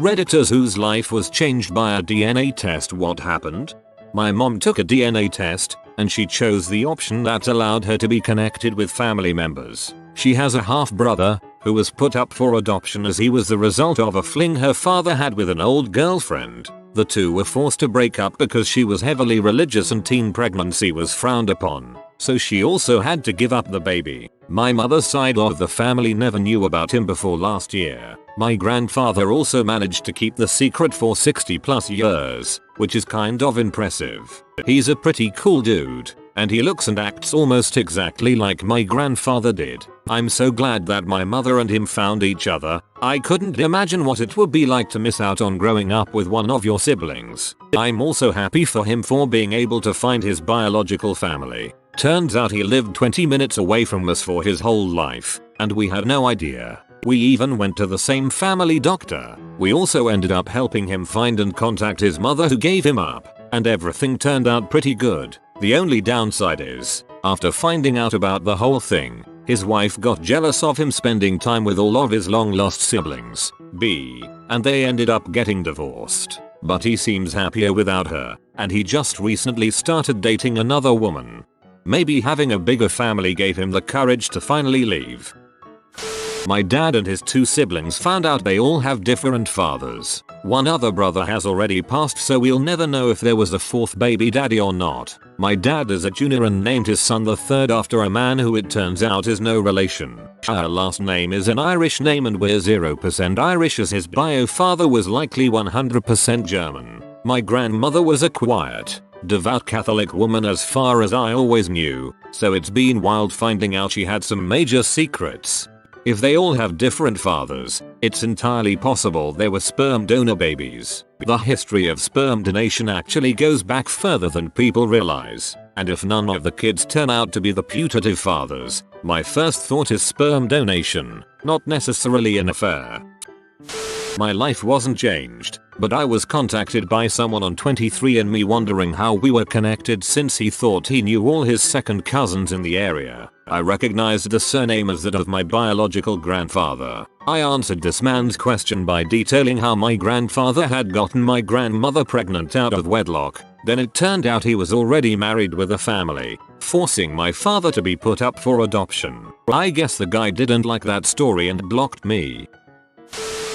Redditors whose life was changed by a DNA test. What happened? My mom took a DNA test, and she chose the option that allowed her to be connected with family members. She has a half-brother, who was put up for adoption as he was the result of a fling her father had with an old girlfriend. The two were forced to break up because she was heavily religious and teen pregnancy was frowned upon, so she also had to give up the baby. My mother's side of the family never knew about him before last year. My grandfather also managed to keep the secret for 60+ years, which is kind of impressive. He's a pretty cool dude, and he looks and acts almost exactly like my grandfather did. I'm so glad that my mother and him found each other. I couldn't imagine what it would be like to miss out on growing up with one of your siblings. I'm also happy for him for being able to find his biological family. Turns out he lived 20 minutes away from us for his whole life, and we had no idea. We even went to the same family doctor. We also ended up helping him find and contact his mother who gave him up, and everything turned out pretty good. The only downside is, after finding out about the whole thing, his wife got jealous of him spending time with all of his long lost siblings, and they ended up getting divorced. But he seems happier without her, and he just recently started dating another woman. Maybe having a bigger family gave him the courage to finally leave. My dad and his two siblings found out they all have different fathers. One other brother has already passed, so we'll never know if there was a fourth baby daddy or not. My dad is a junior and named his son the third after a man who it turns out is no relation. Our last name is an Irish name and we're 0% Irish, as his bio father was likely 100% German. My grandmother was a quiet, devout Catholic woman as far as I always knew, so it's been wild finding out she had some major secrets. If they all have different fathers, it's entirely possible they were sperm donor babies. The history of sperm donation actually goes back further than people realize, and if none of the kids turn out to be the putative fathers, my first thought is sperm donation, not necessarily an affair. My life wasn't changed, but I was contacted by someone on 23andMe wondering how we were connected since he thought he knew all his second cousins in the area. I recognized the surname as that of my biological grandfather. I answered this man's question by detailing how my grandfather had gotten my grandmother pregnant out of wedlock. Then it turned out he was already married with a family, forcing my father to be put up for adoption. I guess the guy didn't like that story and blocked me.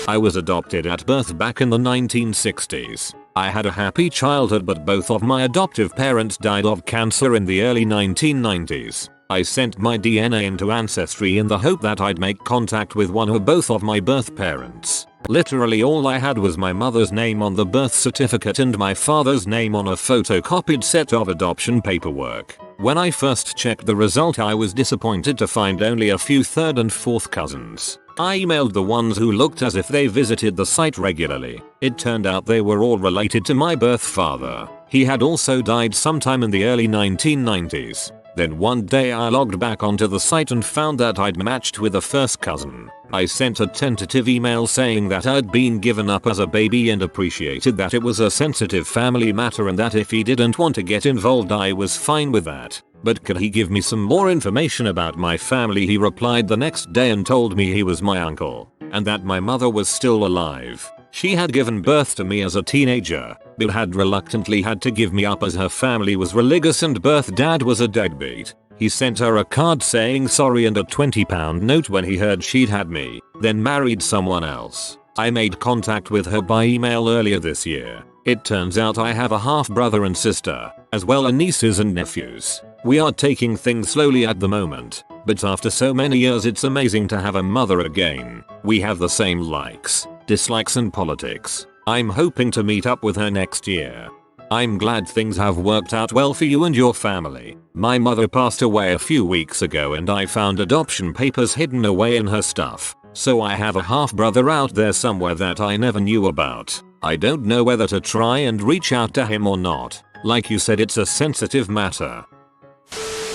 I was adopted at birth back in the 1960s. I had a happy childhood, but both of my adoptive parents died of cancer in the early 1990s. I sent my DNA into Ancestry in the hope that I'd make contact with one or both of my birth parents. Literally all I had was my mother's name on the birth certificate and my father's name on a photocopied set of adoption paperwork. When I first checked the result, I was disappointed to find only a few third and fourth cousins. I emailed the ones who looked as if they visited the site regularly. It turned out they were all related to my birth father. He had also died sometime in the early 1990s. Then one day I logged back onto the site and found that I'd matched with a first cousin. I sent a tentative email saying that I'd been given up as a baby and appreciated that it was a sensitive family matter and that if he didn't want to get involved I was fine with that. But could he give me some more information about my family? He replied the next day and told me he was my uncle, and that my mother was still alive. She had given birth to me as a teenager, but had reluctantly had to give me up as her family was religious and birth dad was a deadbeat. He sent her a card saying sorry and a £20 note when he heard she'd had me, then married someone else. I made contact with her by email earlier this year. It turns out I have a half brother and sister, as well as nieces and nephews. We are taking things slowly at the moment, but after so many years it's amazing to have a mother again. We have the same likes, dislikes and politics. I'm hoping to meet up with her next year. I'm glad things have worked out well for you and your family. My mother passed away a few weeks ago and I found adoption papers hidden away in her stuff. So I have a half brother out there somewhere that I never knew about. I don't know whether to try and reach out to him or not. Like you said, it's a sensitive matter.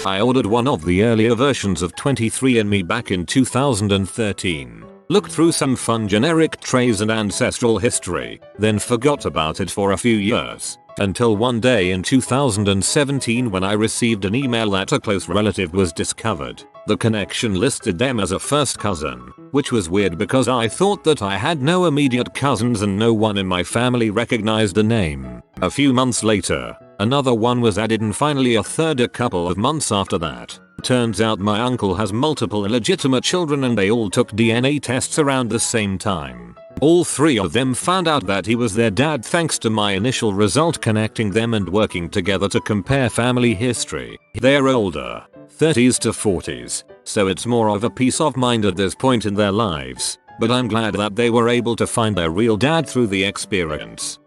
I ordered one of the earlier versions of 23andMe back in 2013. Looked through some fun generic traits and ancestral history, then forgot about it for a few years. Until one day in 2017 when I received an email that a close relative was discovered. The connection listed them as a first cousin, which was weird because I thought that I had no immediate cousins and no one in my family recognized the name. A few months later, another one was added and finally a third a couple of months after that. Turns out my uncle has multiple illegitimate children and they all took DNA tests around the same time. All three of them found out that he was their dad thanks to my initial result connecting them and working together to compare family history. They're older, 30s to 40s, so it's more of a peace of mind at this point in their lives, but I'm glad that they were able to find their real dad through the experience.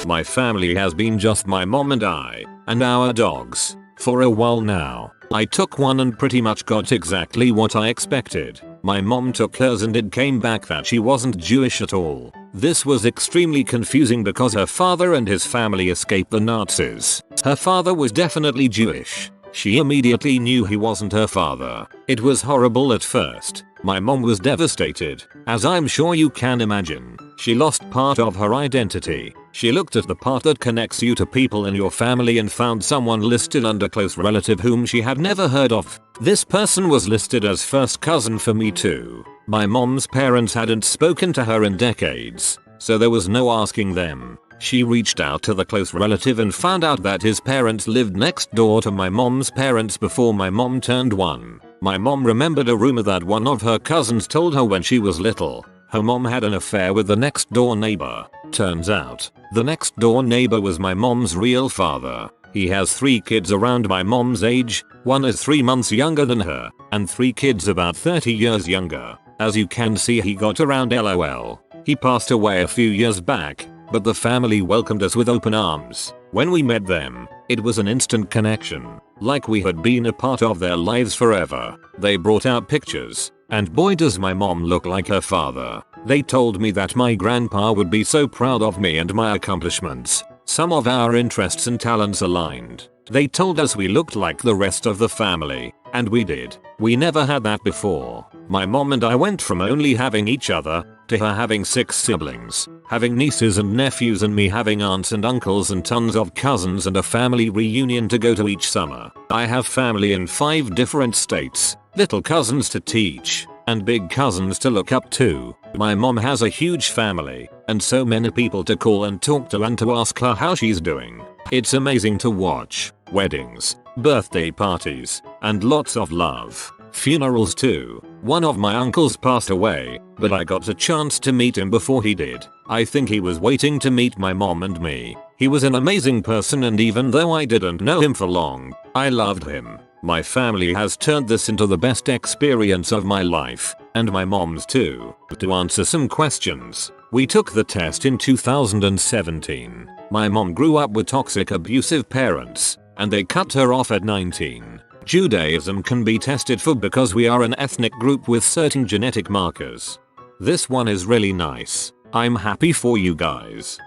My family has been just my mom and I, and our dogs, for a while now. I took one and pretty much got exactly what I expected. My mom took hers and it came back that she wasn't Jewish at all. This was extremely confusing because her father and his family escaped the Nazis. Her father was definitely Jewish. She immediately knew he wasn't her father. It was horrible at first. My mom was devastated, as I'm sure you can imagine. She lost part of her identity. She looked at the part that connects you to people in your family and found someone listed under close relative whom she had never heard of. This person was listed as first cousin for me too. My mom's parents hadn't spoken to her in decades, so there was no asking them. She reached out to the close relative and found out that his parents lived next door to my mom's parents before my mom turned 1. My mom remembered a rumor that one of her cousins told her when she was little. Her mom had an affair with the next door neighbor. Turns out, the next door neighbor was my mom's real father. He has 3 kids around my mom's age, one is 3 months younger than her, and 3 kids about 30 years younger. As you can see, he got around LOL. He passed away a few years back, but the family welcomed us with open arms. When we met them, it was an instant connection, like we had been a part of their lives forever. They brought out pictures, and boy does my mom look like her father. They told me that my grandpa would be so proud of me and my accomplishments. Some of our interests and talents aligned. They told us we looked like the rest of the family, and we did. We never had that before. My mom and I went from only having each other, to her having 6 siblings, having nieces and nephews and me having aunts and uncles and tons of cousins and a family reunion to go to each summer. I have family in 5 different states, little cousins to teach, and big cousins to look up to. My mom has a huge family, and so many people to call and talk to and to ask her how she's doing. It's amazing to watch. Weddings, birthday parties, and lots of love. Funerals too. One of my uncles passed away, but I got a chance to meet him before he did. I think he was waiting to meet my mom and me. He was an amazing person, and even though I didn't know him for long, I loved him. My family has turned this into the best experience of my life, and my mom's too. To answer some questions, we took the test in 2017. My mom grew up with toxic abusive parents, and they cut her off at 19. Judaism can be tested for because we are an ethnic group with certain genetic markers. This one is really nice. I'm happy for you guys.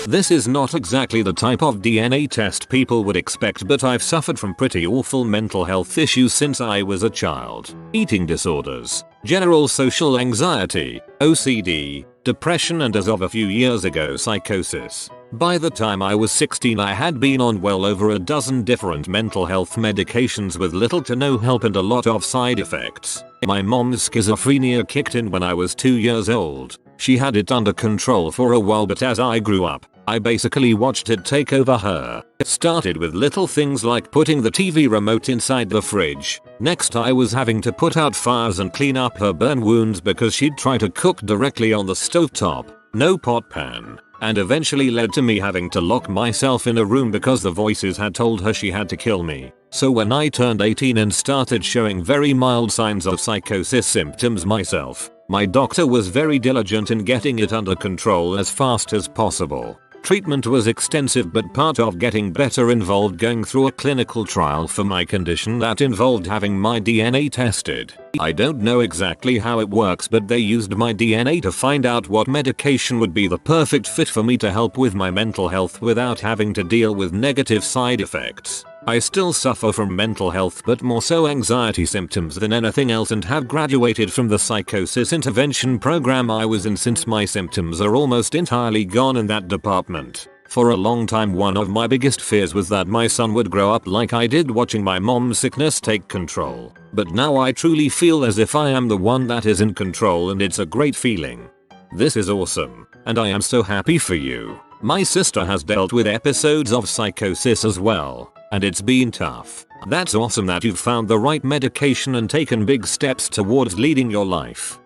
This is not exactly the type of DNA test people would expect, but I've suffered from pretty awful mental health issues since I was a child. Eating disorders, general social anxiety, OCD, depression, and as of a few years ago, psychosis. By the time I was 16, I had been on well over a dozen different mental health medications with little to no help and a lot of side effects. My mom's schizophrenia kicked in when I was 2 years old. She had it under control for a while, but as I grew up, I basically watched it take over her. It started with little things like putting the TV remote inside the fridge. Next, I was having to put out fires and clean up her burn wounds because she'd try to cook directly on the stovetop, no pot pan. And eventually led to me having to lock myself in a room because the voices had told her she had to kill me. So when I turned 18 and started showing very mild signs of psychosis symptoms myself, my doctor was very diligent in getting it under control as fast as possible. Treatment was extensive, but part of getting better involved going through a clinical trial for my condition that involved having my DNA tested. I don't know exactly how it works, but they used my DNA to find out what medication would be the perfect fit for me to help with my mental health without having to deal with negative side effects. I still suffer from mental health, but more so anxiety symptoms than anything else, and have graduated from the psychosis intervention program I was in since my symptoms are almost entirely gone in that department. For a long time one of my biggest fears was that my son would grow up like I did watching my mom's sickness take control. But now I truly feel as if I am the one that is in control, and it's a great feeling. This is awesome, and I am so happy for you. My sister has dealt with episodes of psychosis as well, and it's been tough. That's awesome that you've found the right medication and taken big steps towards leading your life.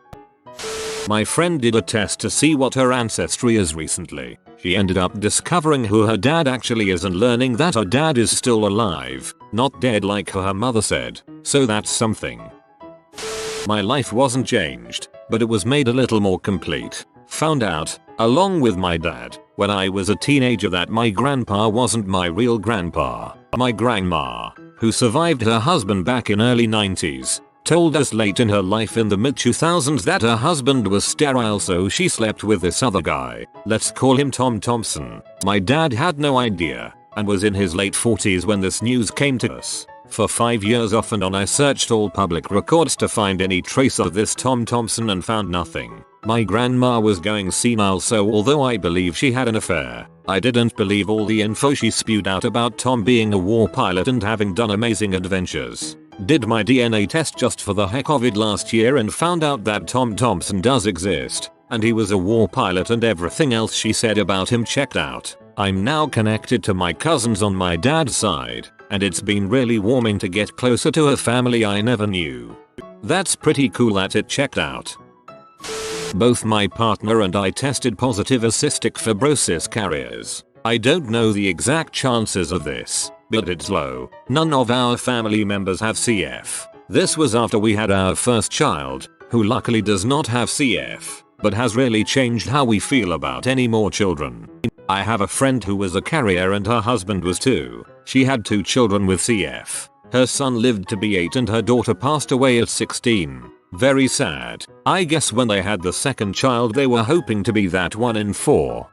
My friend did a test to see what her ancestry is recently. She ended up discovering who her dad actually is and learning that her dad is still alive, not dead like her mother said. So that's something. My life wasn't changed, but it was made a little more complete. Found out, along with my dad, when I was a teenager that my grandpa wasn't my real grandpa. My grandma, who survived her husband back in early 90s, told us late in her life in the mid 2000s that her husband was sterile, so she slept with this other guy. Let's call him Tom Thompson. My dad had no idea and was in his late 40s when this news came to us. For 5 years off and on I searched all public records to find any trace of this Tom Thompson and found nothing. My grandma was going senile, so although I believe she had an affair, I didn't believe all the info she spewed out about Tom being a war pilot and having done amazing adventures. Did my DNA test just for the heck of it last year and found out that Tom Thompson does exist, and he was a war pilot, and everything else she said about him checked out. I'm now connected to my cousins on my dad's side, and it's been really warming to get closer to a family I never knew. That's pretty cool that it checked out. Both my partner and I tested positive as cystic fibrosis carriers. I don't know the exact chances of this, but it's low. None of our family members have CF. This was after we had our first child, who luckily does not have CF, but has really changed how we feel about any more children. I have a friend who was a carrier and her husband was too. She had 2 children with CF. Her son lived to be 8 and her daughter passed away at 16. Very sad. I guess when they had the second child they were hoping to be that 1 in 4.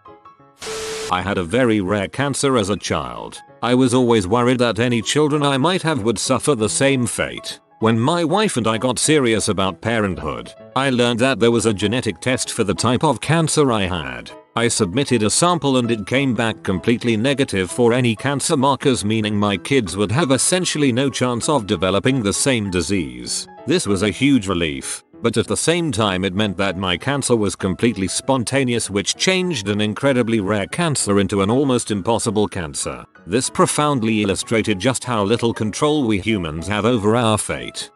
I had a very rare cancer as a child. I was always worried that any children I might have would suffer the same fate. When my wife and I got serious about parenthood, I learned that there was a genetic test for the type of cancer I had. I submitted a sample and it came back completely negative for any cancer markers, meaning my kids would have essentially no chance of developing the same disease. This was a huge relief, but at the same time it meant that my cancer was completely spontaneous, which changed an incredibly rare cancer into an almost impossible cancer. This profoundly illustrated just how little control we humans have over our fate.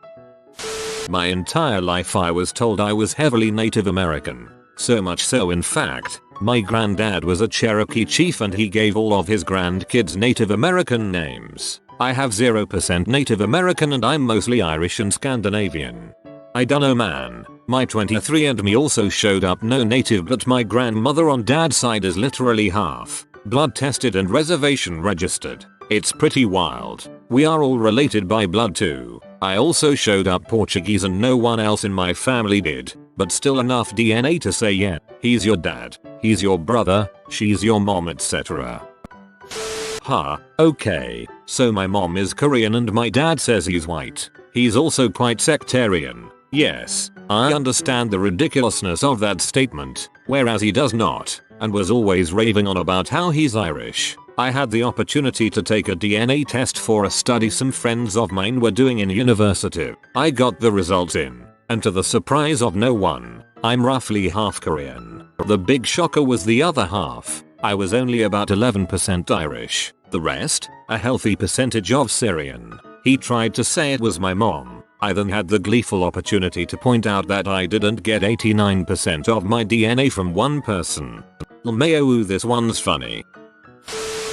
My entire life I was told I was heavily Native American. So much so, in fact, my granddad was a Cherokee chief and he gave all of his grandkids Native American names. I have 0% Native American and I'm mostly Irish and Scandinavian. I dunno man, my 23andMe also showed up no native, but my grandmother on dad's side is literally half. Blood tested and reservation registered. It's pretty wild. We are all related by blood too. I also showed up Portuguese and no one else in my family did, but still enough DNA to say yeah, he's your dad, he's your brother, she's your mom, etc. Huh, okay, so my mom is Korean and my dad says he's white. He's also quite sectarian. Yes, I understand the ridiculousness of that statement, whereas he does not, and was always raving on about how he's Irish. I had the opportunity to take a DNA test for a study some friends of mine were doing in university. I got the results in, and to the surprise of no one, I'm roughly half Korean. The big shocker was the other half. I was only about 11% Irish. The rest, a healthy percentage of Syrian. He tried to say it was my mom. I then had the gleeful opportunity to point out that I didn't get 89% of my DNA from one person. LMAO, this one's funny.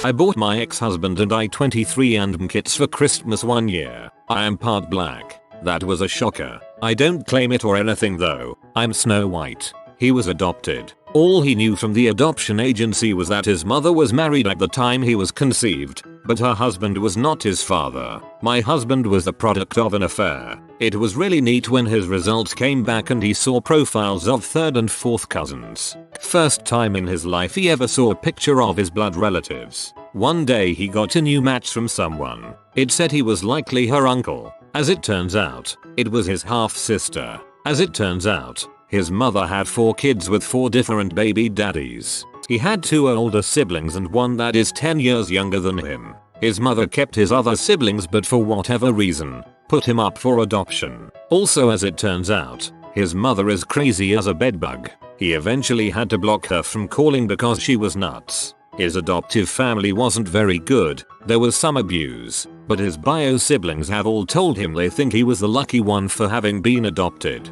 I bought my ex-husband and I 23andMe kits for Christmas one year. I am part black. That was a shocker. I don't claim it or anything though. I'm Snow White. He was adopted. All he knew from the adoption agency was that his mother was married at the time he was conceived, but her husband was not his father. My husband was the product of an affair. It was really neat when his results came back and he saw profiles of 3rd and 4th cousins. First time in his life he ever saw a picture of his blood relatives. One day he got a new match from someone. It said he was likely her uncle. As it turns out, it was his half-sister. As it turns out, his mother had 4 kids with 4 different baby daddies. He had 2 older siblings and one that is 10 years younger than him. His mother kept his other siblings but for whatever reason, put him up for adoption. Also, as it turns out, his mother is crazy as a bedbug. He eventually had to block her from calling because she was nuts. His adoptive family wasn't very good, there was some abuse, but his bio siblings have all told him they think he was the lucky one for having been adopted.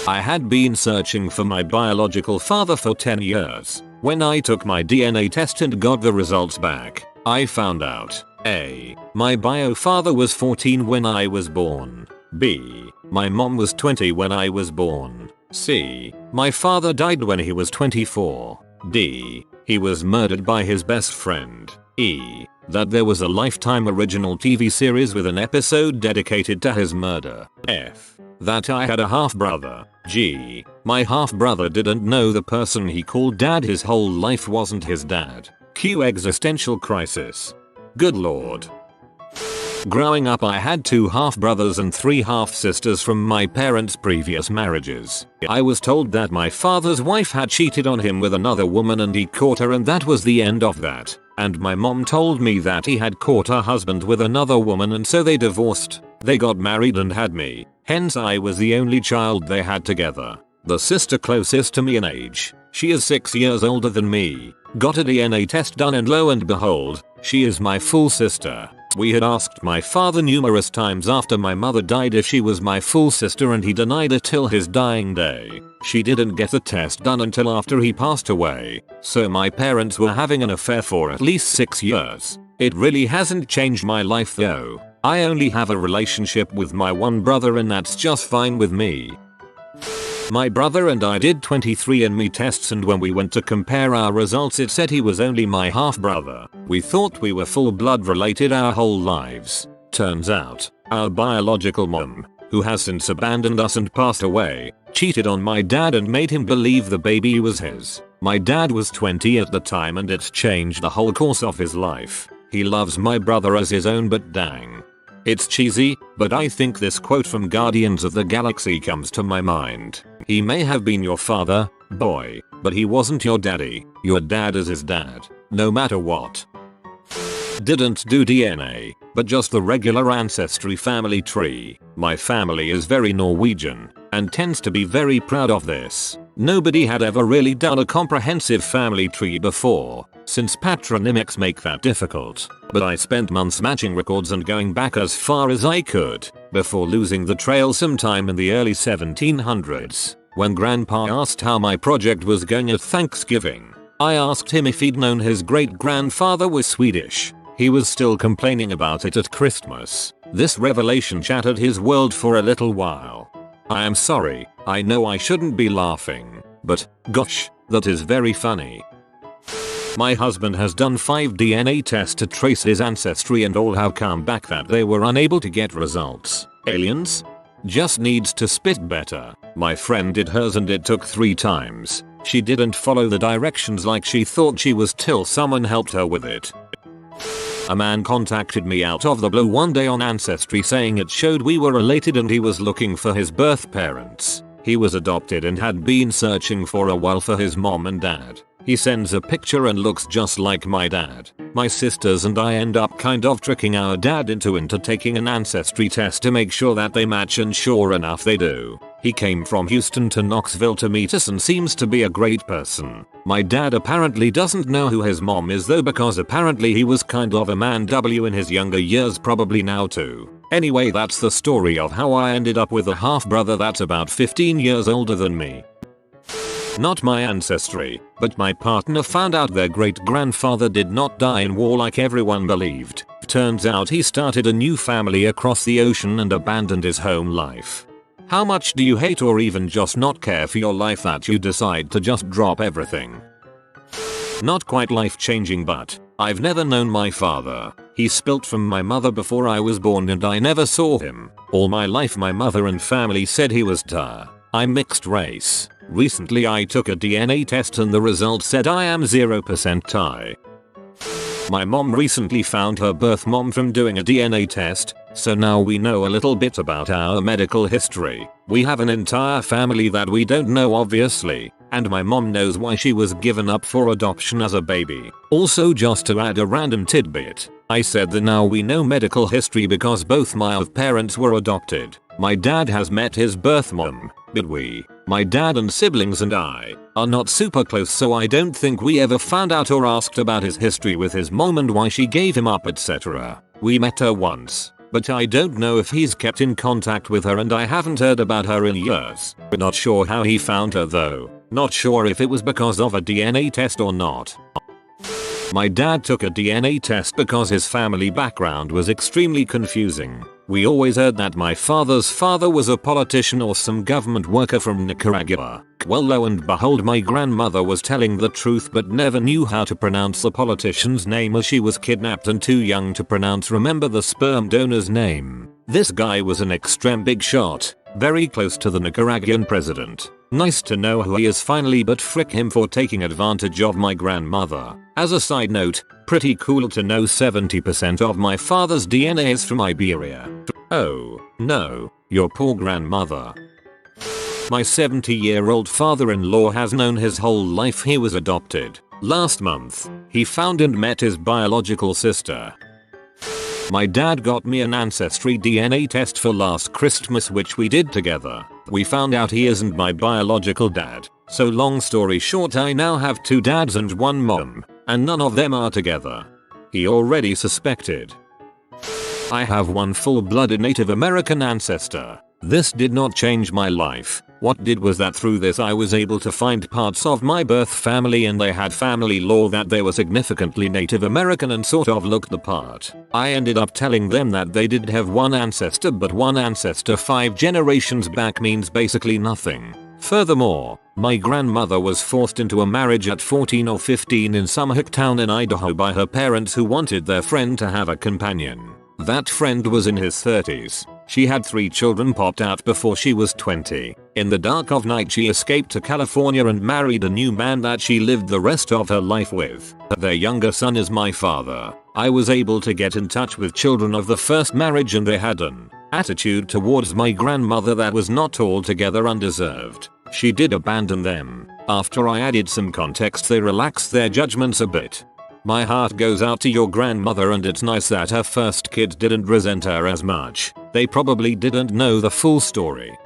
I had been searching for my biological father for 10 years. When I took my DNA test and got the results back, I found out A. My bio father was 14 when I was born. B. My mom was 20 when I was born. C. My father died when he was 24. D. He was murdered by his best friend. E. That there was a Lifetime original TV series with an episode dedicated to his murder. F. That I had a half-brother. G. My half-brother didn't know the person he called dad his whole life wasn't his dad. Q. Existential crisis. Good lord. Growing up I had 2 half-brothers and 3 half-sisters from my parents' previous marriages. I was told that my father's wife had cheated on him with another woman and he caught her and that was the end of that. And my mom told me that he had caught her husband with another woman and so they divorced. They got married and had me. Hence I was the only child they had together. The sister closest to me in age, she is 6 years older than me, got a DNA test done and lo and behold, she is my full sister. We had asked my father numerous times after my mother died if she was my full sister and he denied it till his dying day. She didn't get the test done until after he passed away, so my parents were having an affair for at least 6 years. It really hasn't changed my life though. I only have a relationship with my one brother and that's just fine with me. My brother and I did 23andMe tests and when we went to compare our results it said he was only my half brother. We thought we were full blood related our whole lives. Turns out, our biological mom, who has since abandoned us and passed away, cheated on my dad and made him believe the baby was his. My dad was 20 at the time and it's changed the whole course of his life. He loves my brother as his own but dang. It's cheesy, but I think this quote from Guardians of the Galaxy comes to my mind. He may have been your father, boy, but he wasn't your daddy. Your dad is his dad, no matter what. Didn't do DNA, but just the regular ancestry family tree. My family is very Norwegian, and tends to be very proud of this. Nobody had ever really done a comprehensive family tree before, since patronymics make that difficult. But I spent months matching records and going back as far as I could, before losing the trail sometime in the early 1700s. When Grandpa asked how my project was going at Thanksgiving, I asked him if he'd known his great-grandfather was Swedish. He was still complaining about it at Christmas. This revelation shattered his world for a little while. I am sorry, I know I shouldn't be laughing, but gosh, that is very funny. My husband has done 5 DNA tests to trace his ancestry and all have come back that they were unable to get results. Aliens? Just needs to spit better. My friend did hers and it took 3 times. She didn't follow the directions like she thought she was till someone helped her with it. A man contacted me out of the blue one day on Ancestry saying it showed we were related and he was looking for his birth parents. He was adopted and had been searching for a while for his mom and dad. He sends a picture and looks just like my dad. My sisters and I end up kind of tricking our dad into taking an ancestry test to make sure that they match and sure enough they do. He came from Houston to Knoxville to meet us and seems to be a great person. My dad apparently doesn't know who his mom is though because apparently he was kind of a man W in his younger years, probably now too. Anyway, that's the story of how I ended up with a half brother that's about 15 years older than me. Not my ancestry, but my partner found out their great-grandfather did not die in war like everyone believed. Turns out he started a new family across the ocean and abandoned his home life. How much do you hate or even just not care for your life that you decide to just drop everything? Not quite life-changing, but I've never known my father. He spilt from my mother before I was born and I never saw him. All my life my mother and family said he was Thai. I'm mixed race. Recently I took a DNA test and the result said I am 0% Thai. My mom recently found her birth mom from doing a DNA test, so now we know a little bit about our medical history. We have an entire family that we don't know obviously, and my mom knows why she was given up for adoption as a baby. Also, just to add a random tidbit, I said that now we know medical history because both my parents were adopted. My dad has met his birth mom, but my dad and siblings and I, are not super close, so I don't think we ever found out or asked about his history with his mom and why she gave him up, etc. We met her once, but I don't know if he's kept in contact with her, and I haven't heard about her in years. Not sure how he found her though. Not sure if it was because of a DNA test or not. My dad took a DNA test because his family background was extremely confusing. We always heard that my father's father was a politician or some government worker from Nicaragua. Well, lo and behold, my grandmother was telling the truth but never knew how to pronounce the politician's name as she was kidnapped and too young to remember the sperm donor's name. This guy was an extreme big shot, very close to the Nicaraguan president. Nice to know who he is finally, but frick him for taking advantage of my grandmother. As a side note, pretty cool to know 70% of my father's DNA is from Iberia. Oh, no, your poor grandmother. My 70-year-old father-in-law has known his whole life he was adopted. Last month, he found and met his biological sister. My dad got me an ancestry DNA test for last Christmas, which we did together. We found out he isn't my biological dad. So long story short, I now have 2 dads and 1 mom, and none of them are together. He already suspected. I have 1 full-blooded Native American ancestor. This did not change my life. What did was that through this I was able to find parts of my birth family, and they had family law that they were significantly Native American and sort of looked the part. I ended up telling them that they did have 1 ancestor, but 1 ancestor 5 generations back means basically nothing. Furthermore, my grandmother was forced into a marriage at 14 or 15 in some hick town in Idaho by her parents who wanted their friend to have a companion. That friend was in his 30s. She had 3 children popped out before she was 20. In the dark of night she escaped to California and married a new man that she lived the rest of her life with. Their younger son is my father. I was able to get in touch with children of the first marriage, and they had an attitude towards my grandmother that was not altogether undeserved. She did abandon them. After I added some context, they relaxed their judgments a bit. My heart goes out to your grandmother, and it's nice that her first kid didn't resent her as much. They probably didn't know the full story.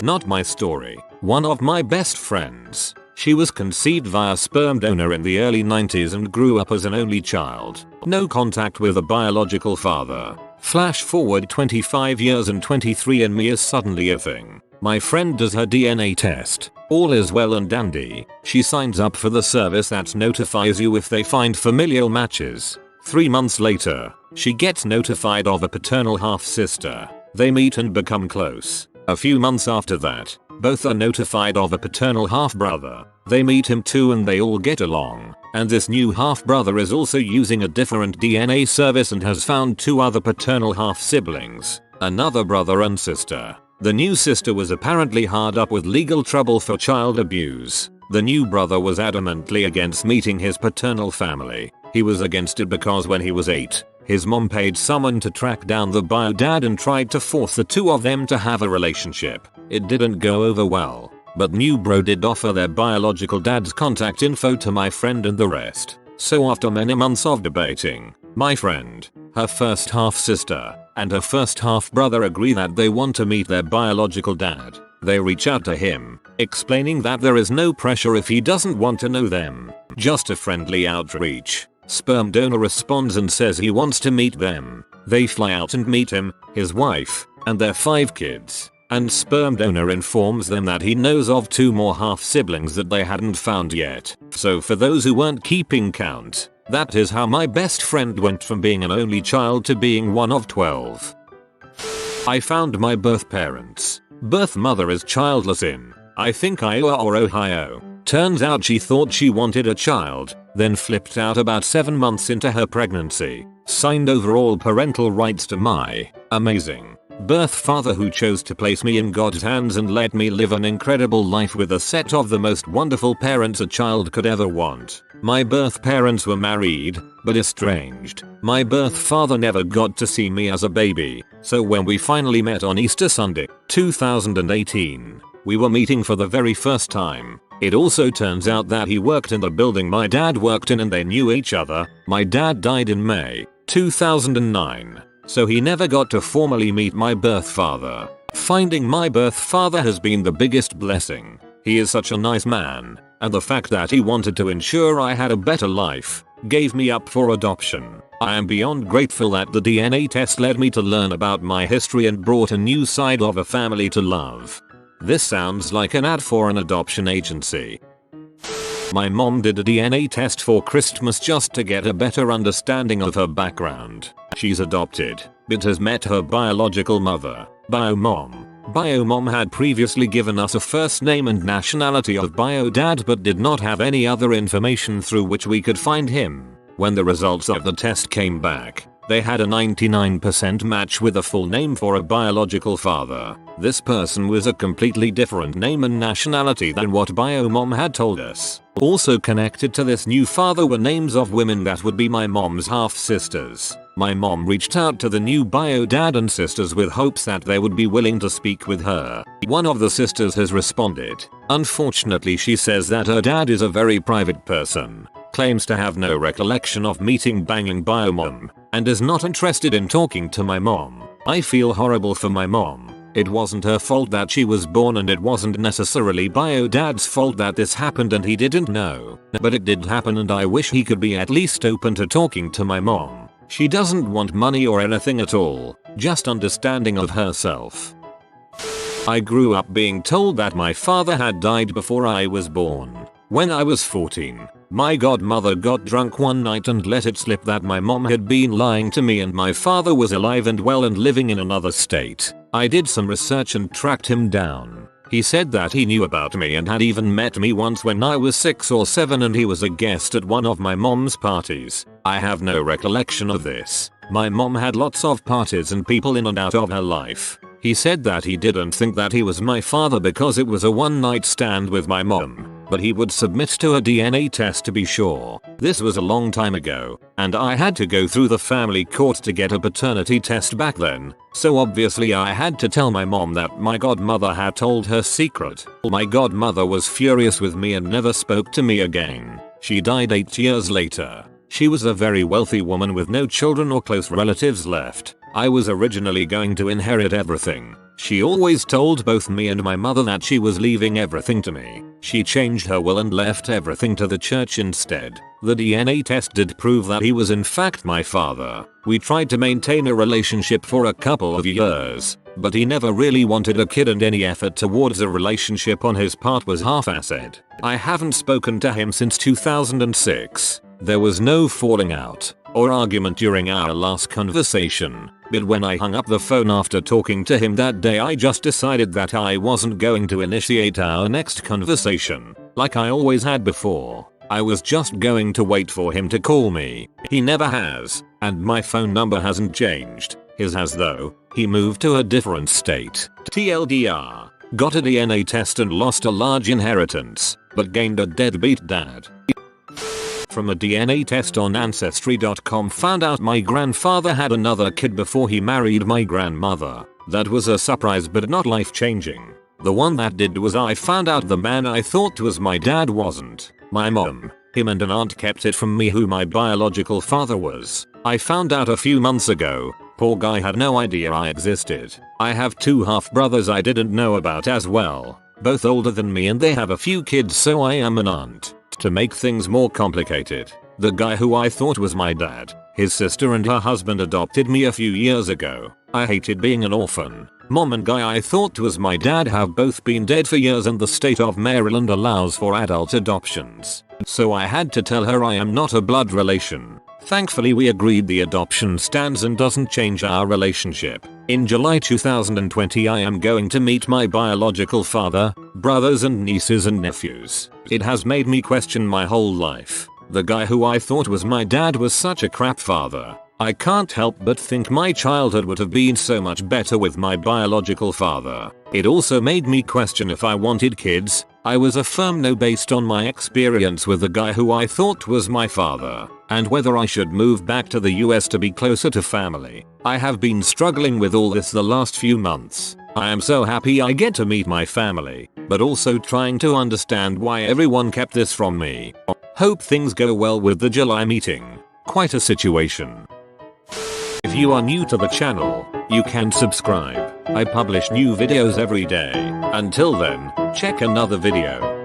Not my story. One of my best friends. She was conceived via sperm donor in the early 90s and grew up as an only child. No contact with a biological father. Flash forward 25 years and 23andMe is suddenly a thing. My friend does her DNA test. All is well and dandy. She signs up for the service that notifies you if they find familial matches. 3 months later, she gets notified of a paternal half-sister. They meet and become close. A few months after that, both are notified of a paternal half-brother. They meet him too and they all get along. And this new half-brother is also using a different DNA service and has found 2 other paternal half-siblings. Another brother and sister. The new sister was apparently hard up with legal trouble for child abuse. The new brother was adamantly against meeting his paternal family. He was against it because when he was 8, his mom paid someone to track down the bio dad and tried to force the 2 of them to have a relationship. It didn't go over well, but new bro did offer their biological dad's contact info to my friend and the rest. So after many months of debating, my friend, her first half-sister, and her first half-brother agree that they want to meet their biological dad. They reach out to him, explaining that there is no pressure if he doesn't want to know them. Just a friendly outreach. Sperm donor responds and says he wants to meet them. They fly out and meet him, his wife, and their 5 kids. And sperm donor informs them that he knows of 2 more half-siblings that they hadn't found yet. So for those who weren't keeping count, that is how my best friend went from being an only child to being one of 12. I found my birth parents. Birth mother is childless in, I think, Iowa or Ohio. Turns out she thought she wanted a child, then flipped out about 7 months into her pregnancy. Signed over all parental rights to my amazing birth father, who chose to place me in God's hands and let me live an incredible life with a set of the most wonderful parents a child could ever want. My birth parents were married, but estranged. My birth father never got to see me as a baby, so when we finally met on Easter Sunday, 2018, we were meeting for the very first time. It also turns out that he worked in the building my dad worked in and they knew each other. My dad died in May 2009, so he never got to formally meet my birth father. Finding my birth father has been the biggest blessing. He is such a nice man, and the fact that he wanted to ensure I had a better life gave me up for adoption. I am beyond grateful that the DNA test led me to learn about my history and brought a new side of a family to love. This sounds like an ad for an adoption agency. My mom did a DNA test for Christmas just to get a better understanding of her background. She's adopted, but has met her biological mother, bio-mom. Bio-mom had previously given us a first name and nationality of bio-dad but did not have any other information through which we could find him. When the results of the test came back, they had a 99% match with a full name for a biological father. This person was a completely different name and nationality than what bio-mom had told us. Also connected to this new father were names of women that would be my mom's half-sisters. My mom reached out to the new bio-dad and sisters with hopes that they would be willing to speak with her. One of the sisters has responded. Unfortunately, she says that her dad is a very private person, claims to have no recollection of meeting banging bio-mom, and is not interested in talking to my mom. I feel horrible for my mom. It wasn't her fault that she was born and it wasn't necessarily bio-dad's fault that this happened and he didn't know. But it did happen and I wish he could be at least open to talking to my mom. She doesn't want money or anything at all, just understanding of herself. I grew up being told that my father had died before I was born. When I was 14, my godmother got drunk one night and let it slip that my mom had been lying to me and my father was alive and well and living in another state. I did some research and tracked him down. He said that he knew about me and had even met me once when I was 6 or 7 and he was a guest at one of my mom's parties. I have no recollection of this. My mom had lots of parties and people in and out of her life. He said that he didn't think that he was my father because it was a one-night stand with my mom, but he would submit to a DNA test to be sure. This was a long time ago, and I had to go through the family court to get a paternity test back then, so obviously I had to tell my mom that my godmother had told her secret. My godmother was furious with me and never spoke to me again. She died 8 years later. She was a very wealthy woman with no children or close relatives left. I was originally going to inherit everything. She always told both me and my mother that she was leaving everything to me. She changed her will and left everything to the church instead. The DNA test did prove that he was in fact my father. We tried to maintain a relationship for a couple of years, but he never really wanted a kid and any effort towards a relationship on his part was half-assed. I haven't spoken to him since 2006. There was no falling out or argument during our last conversation, but when I hung up the phone after talking to him that day I just decided that I wasn't going to initiate our next conversation, like I always had before. I was just going to wait for him to call me. He never has, and my phone number hasn't changed. His has though. He moved to a different state. TLDR. Got a DNA test and lost a large inheritance, but gained a deadbeat dad. From a DNA test on ancestry.com found out my grandfather had another kid before he married my grandmother. That was a surprise but not life changing. The one that did was I found out the man I thought was my dad wasn't. My mom, him and an aunt kept it from me who my biological father was. I found out a few months ago. Poor guy had no idea I existed. I have 2 half brothers I didn't know about as well. Both older than me and they have a few kids so I am an aunt. To make things more complicated, the guy who I thought was my dad, his sister and her husband adopted me a few years ago. I hated being an orphan. Mom and guy I thought was my dad have both been dead for years and the state of Maryland allows for adult adoptions. So I had to tell her I am not a blood relation. Thankfully we agreed the adoption stands and doesn't change our relationship. In July 2020 I am going to meet my biological father, brothers and nieces and nephews. It has made me question my whole life. The guy who I thought was my dad was such a crap father. I can't help but think my childhood would have been so much better with my biological father. It also made me question if I wanted kids. I was a firm no based on my experience with the guy who I thought was my father, and whether I should move back to the US to be closer to family. I have been struggling with all this the last few months. I am so happy I get to meet my family, but also trying to understand why everyone kept this from me. Hope things go well with the July meeting. Quite a situation. If you are new to the channel, you can subscribe. I publish new videos every day. Until then, check another video.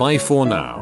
Bye for now.